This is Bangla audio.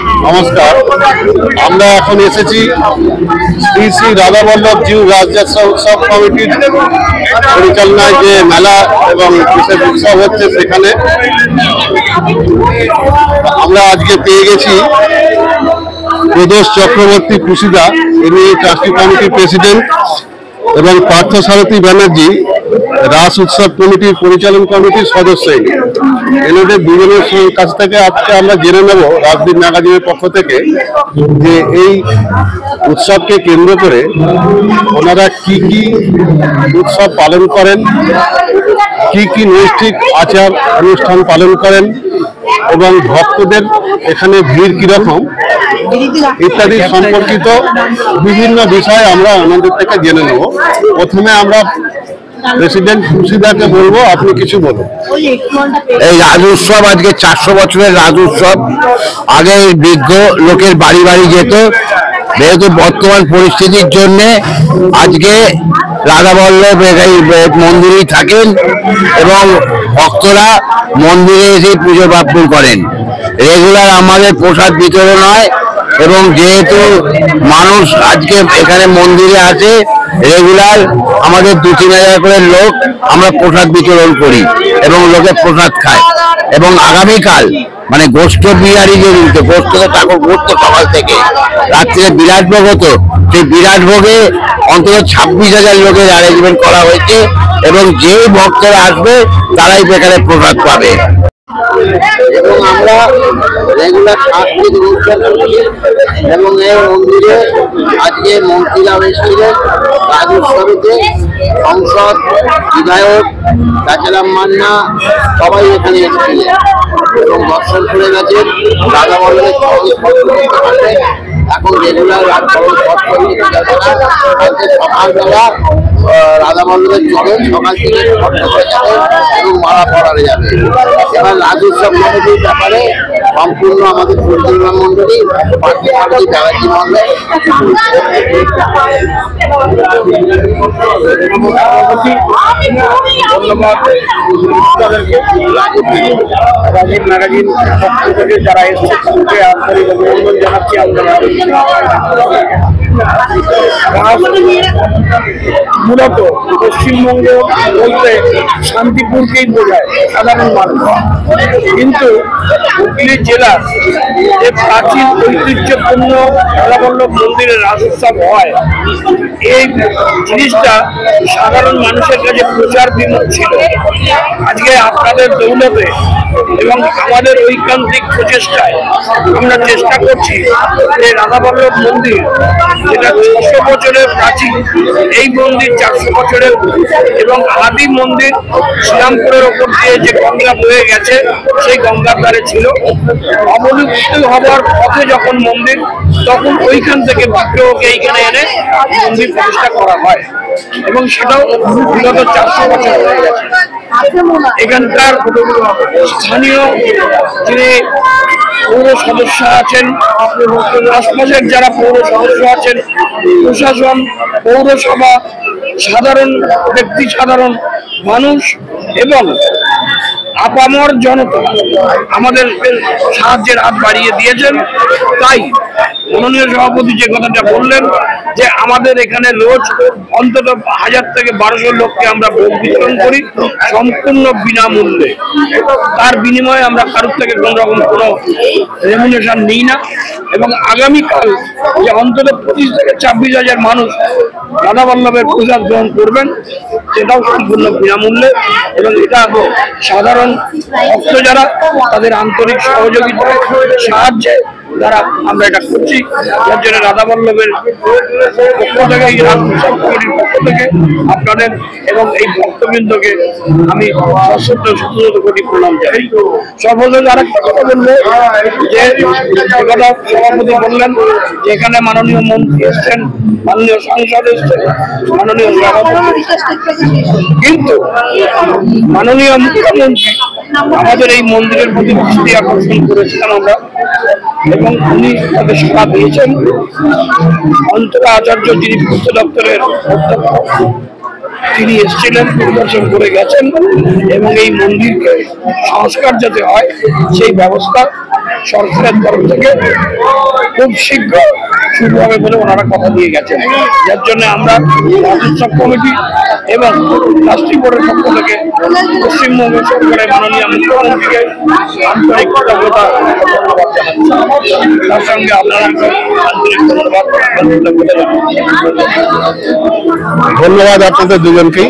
নমস্কার, আমরা এখন এসেছি শ্রী শ্রী রাধাবল্লভ জিউ রাজযাত্রা উৎসব কমিটির পরিচালনায় যে মেলা এবং বিশেষ উৎসব হচ্ছে সেখানে আমরা আজকে পেয়ে গেছি প্রদোষ চক্রবর্তী কুশিদা, ইনি ট্রাস্টি কমিটির প্রেসিডেন্ট, এবং পার্থসারথী ব্যানার্জি রাস উৎসব কমিটির পরিচালন কমিটির সদস্য। এনাদের দুজনের কাছ থেকে আজকে আমরা জেনে নেব রাজদীপ ম্যাগাজিনের পক্ষ থেকে যে এই উৎসবকে কেন্দ্র করে ওনারা কি কি উৎসব পালন করেন, কি কি নৈষ্ঠিক আচার অনুষ্ঠান পালন করেন এবং ভক্তদের এখানে ভিড় কিরকম ইত্যাদি সম্পর্কিত বিভিন্ন বিষয় আমরা ওনাদের থেকে জেনে নেব। প্রথমে আমরা প্রেসিডেন্ট কুশিদাকে বলবো, আপনি কিছু বলুন। এই রাজ উৎসব আজকে 400 বছরের রাজ উৎসব। আগে বৃদ্ধ লোকের বাড়ি বাড়ি যেত, যেহেতু বর্তমান পরিস্থিতির জন্য আজকে রাধাবল্লভ মন্দিরেই থাকেন এবং ভক্তরা মন্দিরে এসে পুজো পার্বণ করেন। রেগুলার আমাদের প্রসাদ বিতরণ হয় এবং যেহেতু মানুষ আজকে এখানে মন্দিরে আসে রেগুলার, আমাদের 2-3 হাজার করে লোক আমরা প্রসাদ বিতরণ করি এবং লোকে প্রসাদ খায়। এবং আগামীকাল মানে গোষ্ঠ বিহারী যে গোষ্ঠ ঠাকুর ঘুরতো সকাল থেকে রাত্রে বিরাট ভোগ হতো, সেই বিরাট ভোগে অন্তত 26,000 লোকের অ্যারেঞ্জমেন্ট করা হয়েছে এবং যেই ভক্তরা আসবে তারাই এখানে প্রসাদ পাবে। এবং আমরা রেগুলার সাংস্কৃতিক অনুষ্ঠান করছি এবং এই মন্দিরে আজকে মন্ত্রীরাও এসেছিলেন। রাজ উৎসবেতে সংসদ, বিধায়ক, রাজারাম মান্না সবাই এখানে এসেছিলেন এবং দর্শন করে গেছেন। রাধাবল্লভের সঙ্গে এখন রেগুলার সকালবেলা রাধাবল্লভের চরণ সকাল থেকে করে যাবে এবং মালা পরানো যাবে। এবার রাজ উৎসব কমিটির ব্যাপারে সম্পূর্ণ আমাদের পরিচালনা মন্ডলী পার্থসারথী ব্যানার্জি মন্ডল। ধন্যবাদ রাজীব ম্যাগাজিন পক্ষ থেকে যারা এসেছে তাদেরকে আন্তরিক অভিনন্দন জানাচ্ছি। মূলত পশ্চিমবঙ্গ বলতে শান্তিপুরকেই বোঝায় সাধারণ মানুষ, কিন্তু হুগলি জেলার যে প্রাচীন ঐতিহ্যপূর্ণ রাধাবল্লভ মন্দিরের রাজ উৎসব হয়, এই জিনিসটা সাধারণ মানুষের কাছে প্রচার বিমুখ ছিল। আজকে আপনাদের দৌলতে এবং আমাদের ঐকান্তিক প্রচেষ্টায় আমরা চেষ্টা করছি যে রাধাবল্লভ মন্দির যেটা 600 বছরের প্রাচীন, এই মন্দির 400 বছরের এবং আদি মন্দির শ্রীরামপুরের ওপর দিয়ে যে গঙ্গা বয়ে গেছে সেই গঙ্গার ধারে ছিল। অবলুপ্ত হবার পথে যখন মন্দির, তখন ওইখান থেকে বিগ্রহকে এইখানে এনে মন্দির প্রতিষ্ঠা করা হয় এবং সেটাও বিগত 400 বছর হয়ে গেছে। এখানকার স্থানীয় যিনি পৌর সদস্য আছেন, আশপাশের যারা পৌর সদস্য আছেন, প্রশাসন, পৌরসভা, সাধারণ ব্যক্তি, সাধারণ মানুষ এবং আপামর জনতা আমাদের সাহায্যের হাত বাড়িয়ে দিয়েছেন। তাই মাননীয় সভাপতি যে কথাটা বললেন যে আমাদের এখানে রোজ অন্তত 1000 থেকে 1200 লোককে আমরা ভোগ বিতরণ করি সম্পূর্ণ বিনামূল্যে। তার বিনিময়ে আমরা কারোর থেকে কোন রকম কোনো রেমুনেশন নিই না। এবং আগামীকাল যে অন্তত 25 থেকে 26,000 মানুষ রাধাবল্লভের প্রসাদ গ্রহণ করবেন সেটাও সম্পূর্ণ বিনামূল্যে এবং এটা সাধারণ ভক্ত যারা তাদের আন্তরিক সহযোগিতা সাহায্যে দ্বারা আমরা এটা করছি। যার জন্য রাধাবল্লভের পক্ষ থেকে, এই রাজ উৎসব কমিটির পক্ষ থেকে আপনাদের এবং এই ভক্তবৃন্দকে আমি শত কোটি প্রণাম জানাই। সর্বশেষ আরেকটা কথা বলবো যে কথা সভাপতি বললেন যে এখানে মাননীয় মন্ত্রী এসছেন, মাননীয় সাংসদ এসছেন, মাননীয় সভাপতি, কিন্তু মাননীয় মুখ্যমন্ত্রী আমাদের এই মন্দিরের প্রতি দৃষ্টি আকর্ষণ করেছিলাম আমরা এবং উনি তাদের সাড়া দিয়েছেন। অন্তরা আচার্য যিনি পূর্ত দপ্তরের অধ্যক্ষ, তিনি এসেছিলেন, পরিদর্শন করে গেছেন এবং এই মন্দিরকে সংস্কার যাতে হয় সেই ব্যবস্থা সরকারের তরফ থেকে খুব শীঘ্র শুরু হবে বলে ওনারা কথা দিয়ে গেছেন, যার জন্য আমরা রাজস্ব কমিটি এবং ট্রাস্টি বোর্ডের পক্ষ থেকে পশ্চিমবঙ্গ সরকারের মাননীয় মুখ্যমন্ত্রীকে আন্তরিক কৃতজ্ঞতা ধন্যবাদ জানাচ্ছি। তার সঙ্গে আপনারা আন্তরিক ধন্যবাদ ধন্যবাদ আপনাদের দুজনকেই।